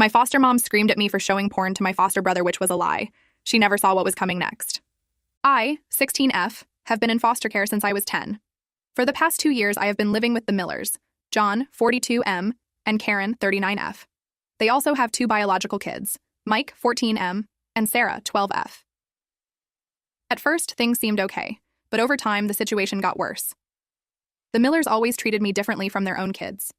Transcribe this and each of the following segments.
My foster mom screamed at me for showing porn to my foster brother, which was a lie. She never saw what was coming next. I, 16F, have been in foster care since I was 10. For the past 2 years, I have been living with the Millers, John, 42M, and Karen, 39F. They also have 2 biological kids, Mike, 14M, and Sarah, 12F. At first, things seemed okay, but over time, the situation got worse. The Millers always treated me differently from their own kids.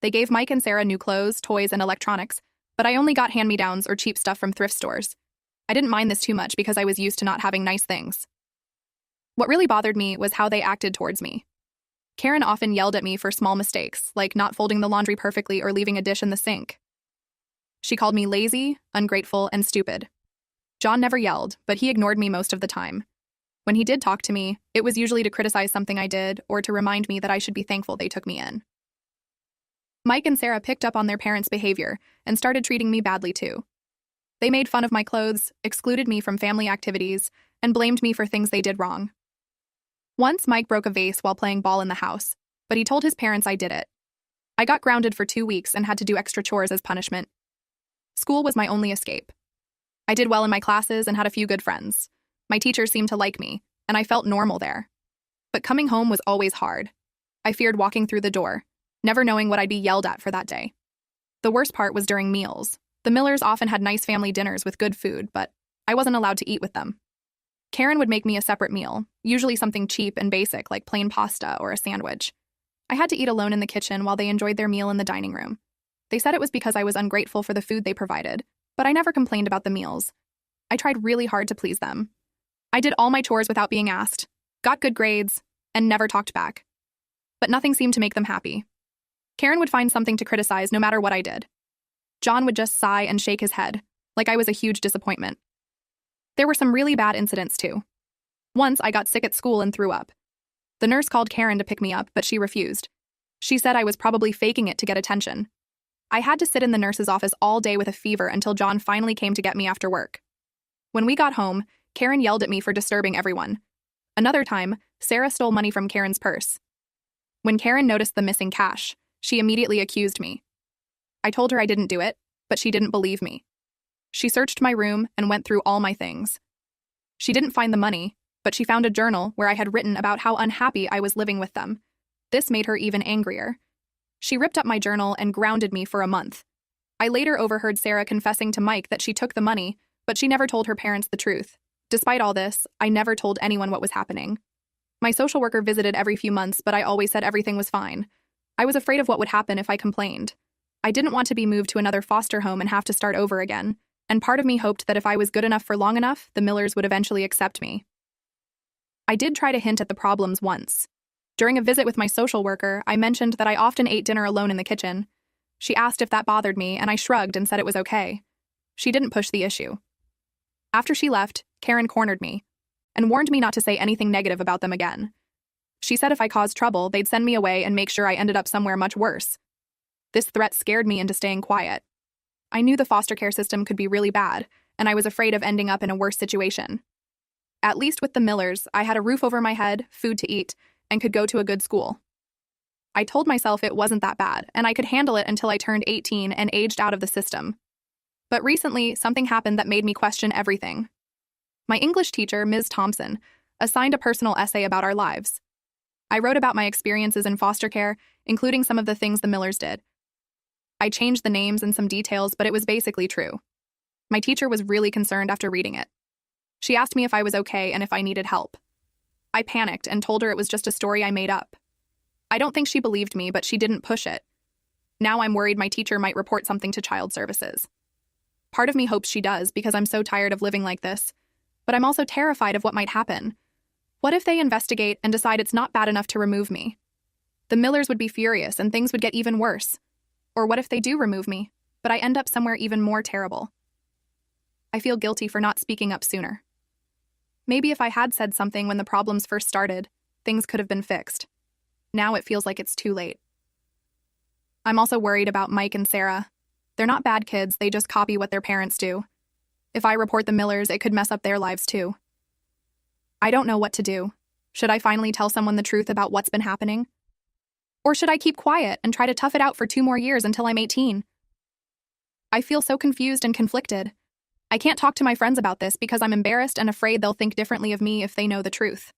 They gave Mike and Sarah new clothes, toys, and electronics, but I only got hand-me-downs or cheap stuff from thrift stores. I didn't mind this too much because I was used to not having nice things. What really bothered me was how they acted towards me. Karen often yelled at me for small mistakes, like not folding the laundry perfectly or leaving a dish in the sink. She called me lazy, ungrateful, and stupid. John never yelled, but he ignored me most of the time. When he did talk to me, it was usually to criticize something I did or to remind me that I should be thankful they took me in. Mike and Sarah picked up on their parents' behavior and started treating me badly too. They made fun of my clothes, excluded me from family activities, and blamed me for things they did wrong. Once, Mike broke a vase while playing ball in the house, but he told his parents I did it. I got grounded for 2 weeks and had to do extra chores as punishment. School was my only escape. I did well in my classes and had a few good friends. My teachers seemed to like me, and I felt normal there. But coming home was always hard. I feared walking through the door, never knowing what I'd be yelled at for that day. The worst part was during meals. The Millers often had nice family dinners with good food, but I wasn't allowed to eat with them. Karen would make me a separate meal, usually something cheap and basic like plain pasta or a sandwich. I had to eat alone in the kitchen while they enjoyed their meal in the dining room. They said it was because I was ungrateful for the food they provided, but I never complained about the meals. I tried really hard to please them. I did all my chores without being asked, got good grades, and never talked back. But nothing seemed to make them happy. Karen would find something to criticize no matter what I did. John would just sigh and shake his head, like I was a huge disappointment. There were some really bad incidents too. Once I got sick at school and threw up. The nurse called Karen to pick me up, but she refused. She said I was probably faking it to get attention. I had to sit in the nurse's office all day with a fever until John finally came to get me after work. When we got home, Karen yelled at me for disturbing everyone. Another time, Sarah stole money from Karen's purse. When Karen noticed the missing cash, she immediately accused me. I told her I didn't do it, but she didn't believe me. She searched my room and went through all my things. She didn't find the money, but she found a journal where I had written about how unhappy I was living with them. This made her even angrier. She ripped up my journal and grounded me for a month. I later overheard Sarah confessing to Mike that she took the money, but she never told her parents the truth. Despite all this, I never told anyone what was happening. My social worker visited every few months, but I always said everything was fine. I was afraid of what would happen if I complained. I didn't want to be moved to another foster home and have to start over again, and part of me hoped that if I was good enough for long enough, the Millers would eventually accept me. I did try to hint at the problems once. During a visit with my social worker, I mentioned that I often ate dinner alone in the kitchen. She asked if that bothered me, and I shrugged and said it was okay. She didn't push the issue. After she left, Karen cornered me and warned me not to say anything negative about them again. She said if I caused trouble, they'd send me away and make sure I ended up somewhere much worse. This threat scared me into staying quiet. I knew the foster care system could be really bad, and I was afraid of ending up in a worse situation. At least with the Millers, I had a roof over my head, food to eat, and could go to a good school. I told myself it wasn't that bad, and I could handle it until I turned 18 and aged out of the system. But recently, something happened that made me question everything. My English teacher, Ms. Thompson, assigned a personal essay about our lives. I wrote about my experiences in foster care, including some of the things the Millers did. I changed the names and some details, but it was basically true. My teacher was really concerned after reading it. She asked me if I was okay and if I needed help. I panicked and told her it was just a story I made up. I don't think she believed me, but she didn't push it. Now I'm worried my teacher might report something to child services. Part of me hopes she does because I'm so tired of living like this, but I'm also terrified of what might happen. What if they investigate and decide it's not bad enough to remove me? The Millers would be furious and things would get even worse. Or what if they do remove me, but I end up somewhere even more terrible? I feel guilty for not speaking up sooner. Maybe if I had said something when the problems first started, things could have been fixed. Now it feels like it's too late. I'm also worried about Mike and Sarah. They're not bad kids, they just copy what their parents do. If I report the Millers, it could mess up their lives too. I don't know what to do. Should I finally tell someone the truth about what's been happening? Or should I keep quiet and try to tough it out for 2 more years until I'm 18? I feel so confused and conflicted. I can't talk to my friends about this because I'm embarrassed and afraid they'll think differently of me if they know the truth.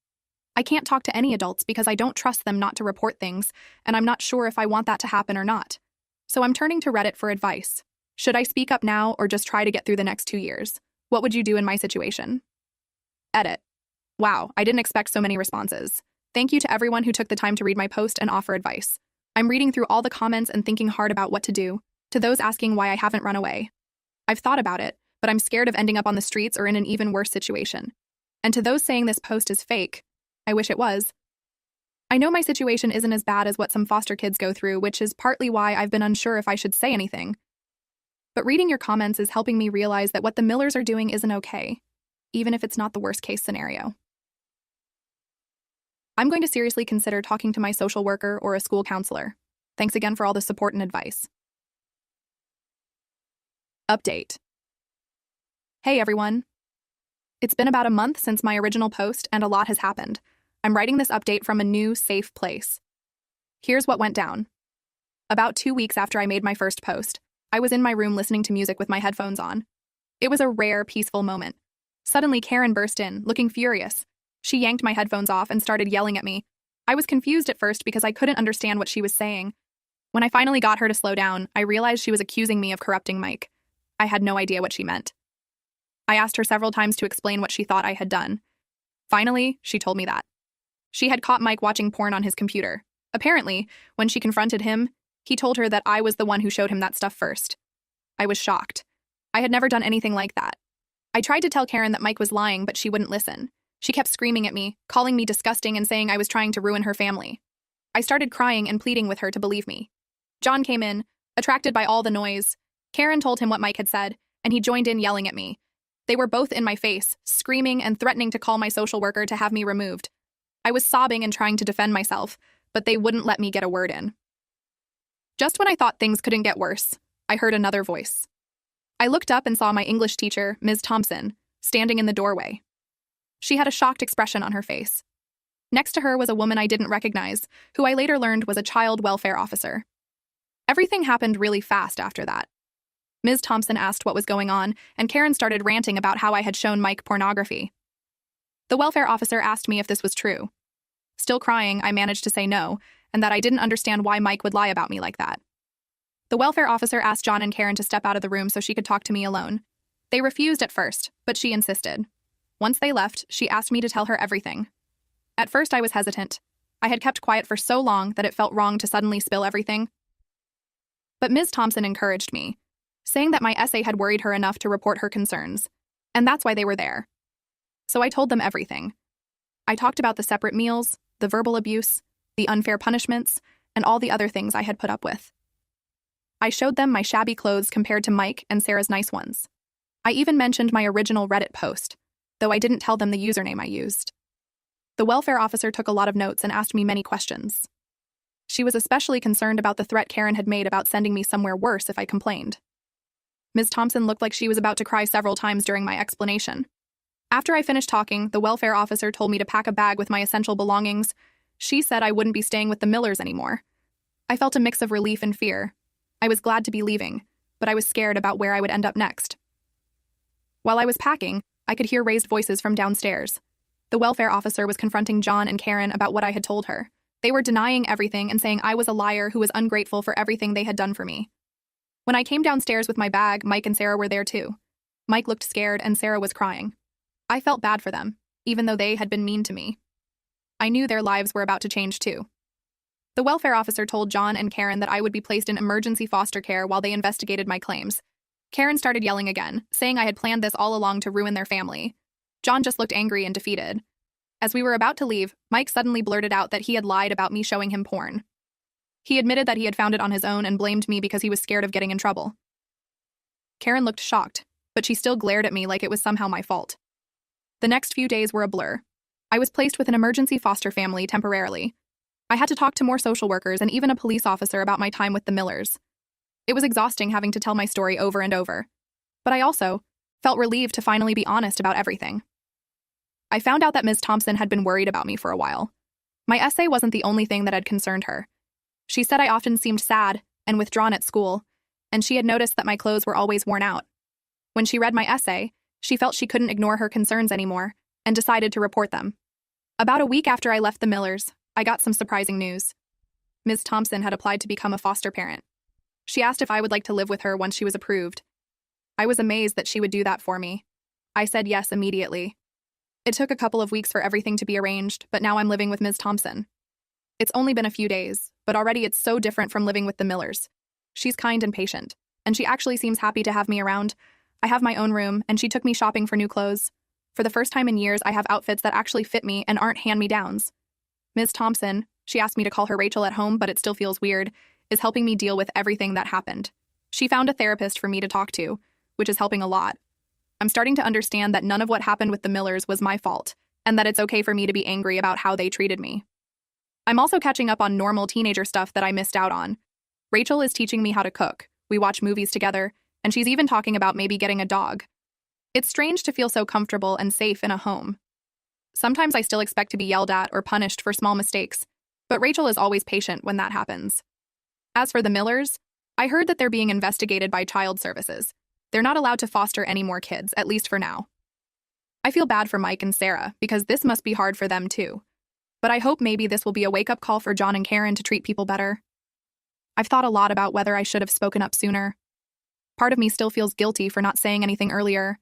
I can't talk to any adults because I don't trust them not to report things, and I'm not sure if I want that to happen or not. So I'm turning to Reddit for advice. Should I speak up now or just try to get through the next 2 years? What would you do in my situation? Edit. Wow, I didn't expect so many responses. Thank you to everyone who took the time to read my post and offer advice. I'm reading through all the comments and thinking hard about what to do. To those asking why I haven't run away, I've thought about it, but I'm scared of ending up on the streets or in an even worse situation. And to those saying this post is fake, I wish it was. I know my situation isn't as bad as what some foster kids go through, which is partly why I've been unsure if I should say anything. But reading your comments is helping me realize that what the Millers are doing isn't okay, even if it's not the worst-case scenario. I'm going to seriously consider talking to my social worker or a school counselor. Thanks again for all the support and advice. Update. Hey everyone. It's been about a month since my original post and a lot has happened. I'm writing this update from a new, safe place. Here's what went down. About 2 weeks after I made my first post, I was in my room listening to music with my headphones on. It was a rare, peaceful moment. Suddenly, Karen burst in, looking furious. She yanked my headphones off and started yelling at me. I was confused at first because I couldn't understand what she was saying. When I finally got her to slow down, I realized she was accusing me of corrupting Mike. I had no idea what she meant. I asked her several times to explain what she thought I had done. Finally, she told me that. She had caught Mike watching porn on his computer. Apparently, when she confronted him, he told her that I was the one who showed him that stuff first. I was shocked. I had never done anything like that. I tried to tell Karen that Mike was lying, but she wouldn't listen. She kept screaming at me, calling me disgusting and saying I was trying to ruin her family. I started crying and pleading with her to believe me. John came in, attracted by all the noise. Karen told him what Mike had said, and he joined in yelling at me. They were both in my face, screaming and threatening to call my social worker to have me removed. I was sobbing and trying to defend myself, but they wouldn't let me get a word in. Just when I thought things couldn't get worse, I heard another voice. I looked up and saw my English teacher, Ms. Thompson, standing in the doorway. She had a shocked expression on her face. Next to her was a woman I didn't recognize, who I later learned was a child welfare officer. Everything happened really fast after that. Ms. Thompson asked what was going on, and Karen started ranting about how I had shown Mike pornography. The welfare officer asked me if this was true. Still crying, I managed to say no, and that I didn't understand why Mike would lie about me like that. The welfare officer asked John and Karen to step out of the room so she could talk to me alone. They refused at first, but she insisted. Once they left, she asked me to tell her everything. At first, I was hesitant. I had kept quiet for so long that it felt wrong to suddenly spill everything. But Ms. Thompson encouraged me, saying that my essay had worried her enough to report her concerns, and that's why they were there. So I told them everything. I talked about the separate meals, the verbal abuse, the unfair punishments, and all the other things I had put up with. I showed them my shabby clothes compared to Mike and Sarah's nice ones. I even mentioned my original Reddit post, though I didn't tell them the username I used. The welfare officer took a lot of notes and asked me many questions. She was especially concerned about the threat Karen had made about sending me somewhere worse if I complained. Ms. Thompson looked like she was about to cry several times during my explanation. After I finished talking, the welfare officer told me to pack a bag with my essential belongings. She said I wouldn't be staying with the Millers anymore. I felt a mix of relief and fear. I was glad to be leaving, but I was scared about where I would end up next. While I was packing, I could hear raised voices from downstairs. The welfare officer was confronting John and Karen about what I had told her. They were denying everything and saying I was a liar who was ungrateful for everything they had done for me. When I came downstairs with my bag, Mike and Sarah were there too. Mike looked scared and Sarah was crying. I felt bad for them, even though they had been mean to me. I knew their lives were about to change too. The welfare officer told John and Karen that I would be placed in emergency foster care while they investigated my claims. Karen started yelling again, saying I had planned this all along to ruin their family. John just looked angry and defeated. As we were about to leave, Mike suddenly blurted out that he had lied about me showing him porn. He admitted that he had found it on his own and blamed me because he was scared of getting in trouble. Karen looked shocked, but she still glared at me like it was somehow my fault. The next few days were a blur. I was placed with an emergency foster family temporarily. I had to talk to more social workers and even a police officer about my time with the Millers. It was exhausting having to tell my story over and over. But I also felt relieved to finally be honest about everything. I found out that Ms. Thompson had been worried about me for a while. My essay wasn't the only thing that had concerned her. She said I often seemed sad and withdrawn at school, and she had noticed that my clothes were always worn out. When she read my essay, she felt she couldn't ignore her concerns anymore and decided to report them. About a week after I left the Millers, I got some surprising news. Ms. Thompson had applied to become a foster parent. She asked if I would like to live with her once she was approved. I was amazed that she would do that for me. I said yes immediately. It took a couple of weeks for everything to be arranged, but now I'm living with Ms. Thompson. It's only been a few days, but already it's so different from living with the Millers. She's kind and patient, and she actually seems happy to have me around. I have my own room, and she took me shopping for new clothes. For the first time in years, I have outfits that actually fit me and aren't hand-me-downs. Ms. Thompson, she asked me to call her Rachel at home, but it still feels weird, is helping me deal with everything that happened. She found a therapist for me to talk to, which is helping a lot. I'm starting to understand that none of what happened with the Millers was my fault, and that it's okay for me to be angry about how they treated me. I'm also catching up on normal teenager stuff that I missed out on. Rachel is teaching me how to cook, we watch movies together, and she's even talking about maybe getting a dog. It's strange to feel so comfortable and safe in a home. Sometimes I still expect to be yelled at or punished for small mistakes, but Rachel is always patient when that happens. As for the Millers, I heard that they're being investigated by Child Services. They're not allowed to foster any more kids, at least for now. I feel bad for Mike and Sarah, because this must be hard for them too. But I hope maybe this will be a wake-up call for John and Karen to treat people better. I've thought a lot about whether I should have spoken up sooner. Part of me still feels guilty for not saying anything earlier.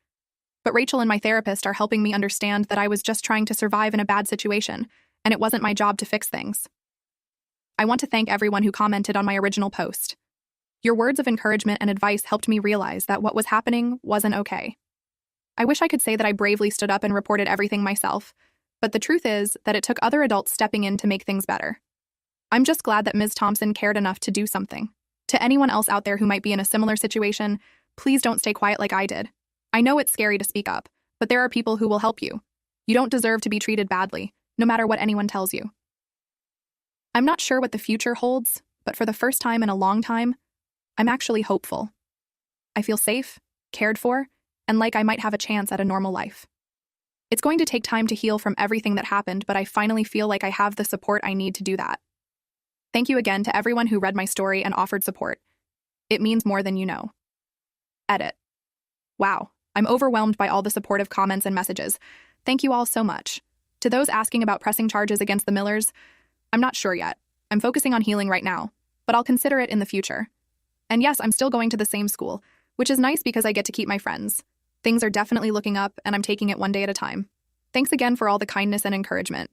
But Rachel and my therapist are helping me understand that I was just trying to survive in a bad situation, and it wasn't my job to fix things. I want to thank everyone who commented on my original post. Your words of encouragement and advice helped me realize that what was happening wasn't okay. I wish I could say that I bravely stood up and reported everything myself, but the truth is that it took other adults stepping in to make things better. I'm just glad that Ms. Thompson cared enough to do something. To anyone else out there who might be in a similar situation, please don't stay quiet like I did. I know it's scary to speak up, but there are people who will help you. You don't deserve to be treated badly, no matter what anyone tells you. I'm not sure what the future holds, but for the first time in a long time, I'm actually hopeful. I feel safe, cared for, and like I might have a chance at a normal life. It's going to take time to heal from everything that happened, but I finally feel like I have the support I need to do that. Thank you again to everyone who read my story and offered support. It means more than you know. Edit. Wow, I'm overwhelmed by all the supportive comments and messages. Thank you all so much. To those asking about pressing charges against the Millers, I'm not sure yet. I'm focusing on healing right now, but I'll consider it in the future. And yes, I'm still going to the same school, which is nice because I get to keep my friends. Things are definitely looking up, and I'm taking it one day at a time. Thanks again for all the kindness and encouragement.